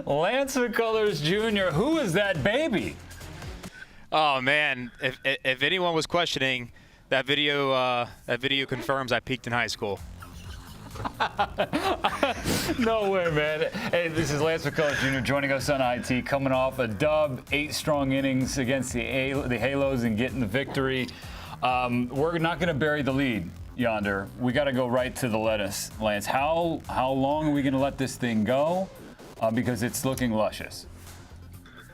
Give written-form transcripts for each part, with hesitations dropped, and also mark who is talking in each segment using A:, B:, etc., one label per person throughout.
A: Lance McCullers Jr., who is that baby?
B: Oh man, if anyone was questioning, that video confirms I peaked in high school.
A: No way, man. Hey, this is Lance McCullers Jr. joining us on IT, coming off a dub, 8 strong innings against the Halos and getting the victory. We're not going to bury the lead, Yonder. We got to go right to the lettuce, Lance. How long are we going to let this thing go? Because it's looking luscious.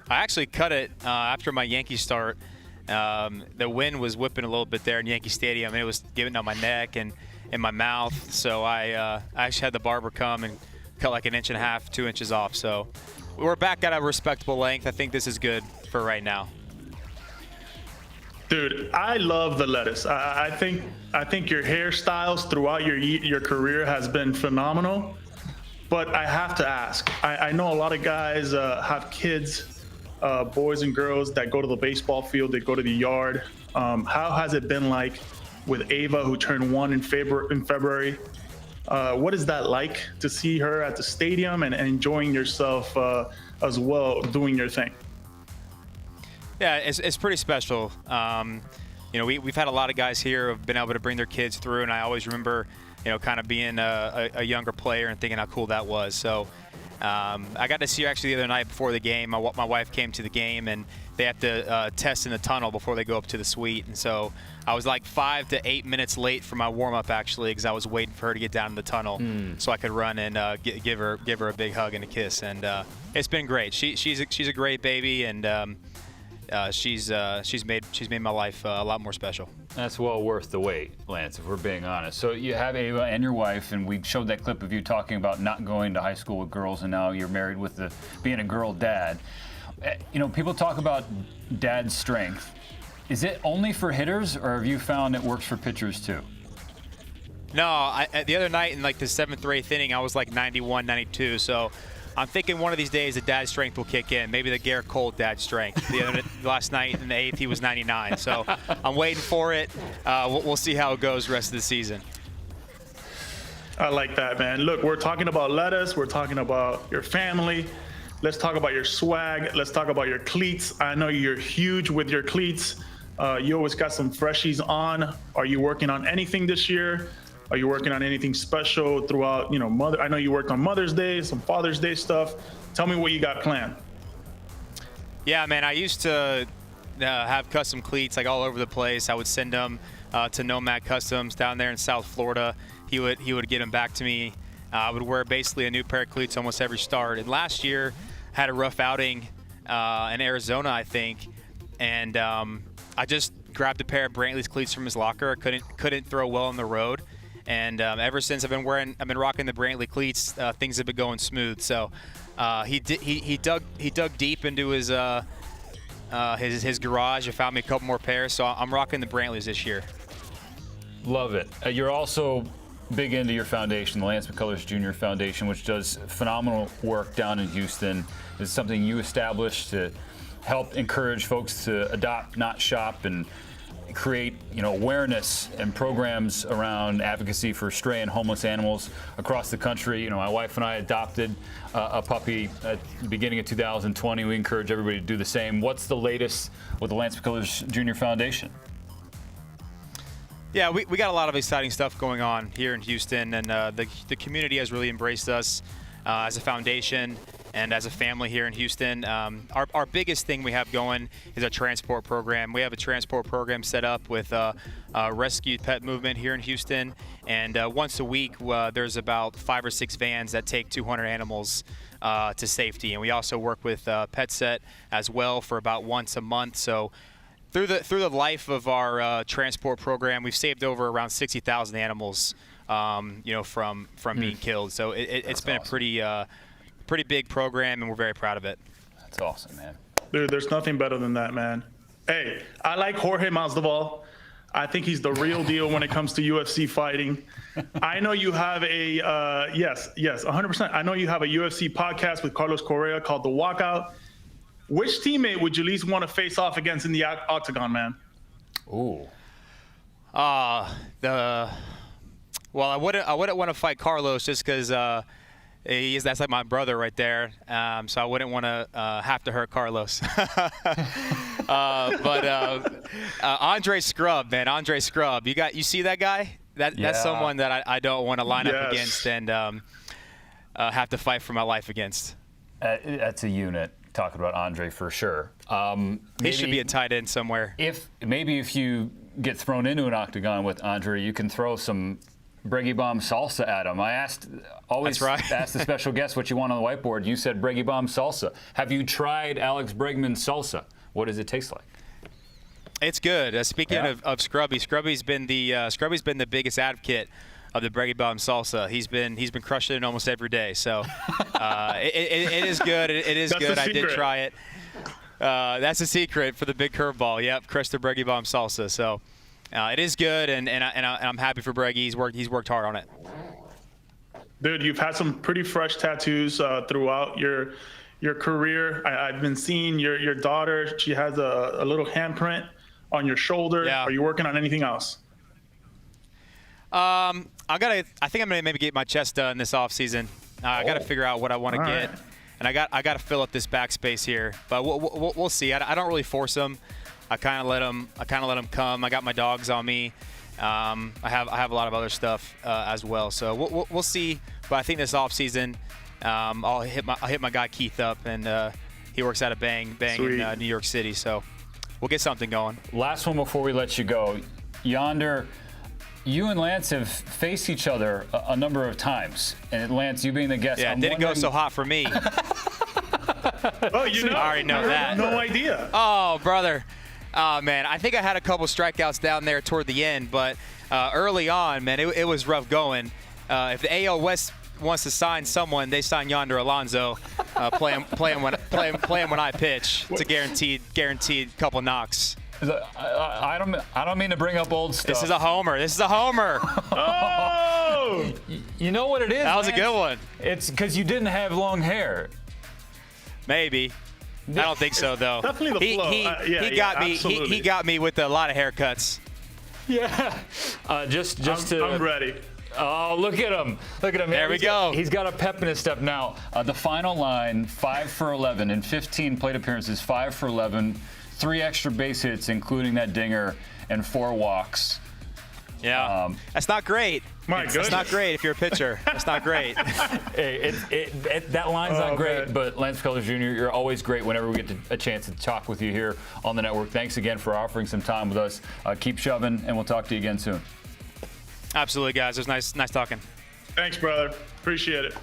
B: I actually cut it after my Yankee start. The wind was whipping a little bit there in Yankee Stadium, and it was getting on my neck and in my mouth. So I actually had the barber come and cut like 1.5 inches, 2 inches off. So we're back at a respectable length. I think this is good for right now.
C: Dude, I love the lettuce. I think your hairstyles throughout your career has been phenomenal. But I have to ask. I know a lot of guys have kids, boys and girls that go to the baseball field. They go to the yard. How has it been like with Ava, who turned 1 in February? What is that like to see her at the stadium and enjoying yourself as well, doing your thing?
B: Yeah, it's pretty special. We've had a lot of guys here who have been able to bring their kids through, and I always remember, kind of being a younger player and thinking how cool that was. So I got to see her actually the other night before the game. My wife came to the game, and they have to test in the tunnel before they go up to the suite. And so I was like 5 to 8 minutes late for my warm-up, actually, because I was waiting for her to get down in the tunnel so I could run and give her a big hug and a kiss. And it's been great. She's a great baby, and she's made my life a lot more special.
A: That's well worth the wait, Lance, if we're being honest. So you have Ava and your wife, and we showed that clip of you talking about not going to high school with girls, and now you're married with being a girl dad. People talk about dad's strength. Is it only for hitters, or have you found it works for pitchers too?
B: No, the other night in like the 7th or 8th inning, I was like 91, 92. So I'm thinking one of these days the dad's strength will kick in. Maybe the Garrett Cole dad strength. Last night in the 8th, he was 99. So I'm waiting for it. We'll see how it goes the rest of the season.
C: I like that, man. Look, we're talking about lettuce. We're talking about your family. Let's talk about your swag. Let's talk about your cleats. I know you're huge with your cleats. You always got some freshies on. Are you working on anything this year? Are you working on anything special throughout, I know you worked on Mother's Day, some Father's Day stuff. Tell me what you got planned.
B: Yeah, man, I used to have custom cleats like all over the place. I would send them to Nomad Customs down there in South Florida. He would get them back to me. I would wear basically a new pair of cleats almost every start. And last year, had a rough outing in Arizona, I think, and I just grabbed a pair of Brantley's cleats from his locker. I couldn't throw well on the road. And ever since I've been rocking the Brantley cleats, things have been going smooth. So he dug deep into his garage and found me a couple more pairs. So I'm rocking the Brantleys this year.
A: Love it. You're also big into your foundation, the Lance McCullers Jr. Foundation, which does phenomenal work down in Houston. It's something you established to help encourage folks to adopt, not shop, and create awareness and programs around advocacy for stray and homeless animals across the country. My wife and I adopted a puppy at the beginning of 2020. We encourage everybody to do the same. What's the latest with the Lance McCullers Jr. Foundation?
B: Yeah, we got a lot of exciting stuff going on here in Houston, and the community has really embraced us as a foundation and as a family here in Houston. Our biggest thing we have going is a transport program. We have a transport program set up with a rescued pet movement here in Houston, and once a week there's about 5 or 6 vans that take 200 animals to safety. And we also work with PetSet as well for about once a month. So through the life of our transport program, we've saved over around 60,000 animals, from being killed. So it's been awesome. A pretty big program, and we're very proud of it.
A: That's awesome, man.
C: Dude, there's nothing better than that, man. Hey, I like Jorge Masvidal. I think he's the real deal when it comes to UFC fighting. I know you have a yes, 100%. I know you have a UFC podcast with Carlos Correa called The Walkout. Which teammate would you least want to face off against in the octagon, man?
A: Ooh.
B: Well, I wouldn't want to fight Carlos just because That's like my brother right there. So I wouldn't want to have to hurt Carlos. But Andre Scrub, man, Andre Scrub. You see that guy? That's someone that I don't want to line up against and have to fight for my life against.
A: That's a unit. Talking about Andre for sure.
B: He should be a tight end somewhere.
A: If you get thrown into an octagon with Andre, you can throw some Braggy Bomb salsa at him. I asked the special guest what you want on the whiteboard. You said Braggy Bomb salsa. Have you tried Alex Bregman's salsa? What does it taste like?
B: It's good. Speaking of Scrubby, Scrubby's been the biggest advocate of the Braggy Bomb salsa. He's been crushing it almost every day. So it is good. It is good. I did try it. That's a secret for the big curveball. Yep, crush the Braggy Bomb salsa. So it is good, and I'm happy for Braggy. He's worked hard on it.
C: Dude, you've had some pretty fresh tattoos throughout your career. I've been seeing your daughter. She has a little handprint on your shoulder.
B: Yeah.
C: Are you working on anything else?
B: I think I'm gonna maybe get my chest done this off season. I got to figure out what I want to get, and I got to fill up this backspace here. But we'll see. I don't really force them. I kind of let them come. I got my dogs on me. I have a lot of other stuff as well. So we'll see. But I think this off season, I'll hit my guy Keith up, and he works out of Bang in New York City. So we'll get something going.
A: Last one before we let you go, Yonder. You and Lance have faced each other a number of times, and Lance, you being the guest,
B: yeah, it didn't go so hot for me.
C: Oh, you know,
B: I already know that.
C: No idea.
B: Oh, brother. Oh, man, I think I had a couple strikeouts down there toward the end, but early on, man, it was rough going. If the AL West wants to sign someone, they sign Yonder Alonso. Play him when I pitch. It's a guaranteed couple knocks.
A: I don't mean to bring up old stuff.
B: This is a homer.
C: Oh!
A: You know what it is?
B: That was
A: Lance?
B: a good one.
A: It's because you didn't have long hair.
B: Maybe. I don't think so, though.
C: Definitely the flow.
B: He got me. He got me with a lot of haircuts.
A: Yeah. I'm
C: ready.
A: Oh, look at him. Look at him.
B: There we go.
A: He's got a pep in his step now. The final line, 5 for 11 in 15 plate appearances, 5 for 11, 3 extra base hits, including that dinger, and 4 walks.
B: Yeah, that's not great.
C: My goodness.
B: That's not great if you're a pitcher. That's not great.
A: Hey, that line's not great,
C: man.
A: but Lance McCullers Jr., you're always great whenever we get a chance to talk with you here on the network. Thanks again for offering some time with us. Keep shoving, and we'll talk to you again soon.
B: Absolutely, guys. It was nice talking.
C: Thanks, brother. Appreciate it.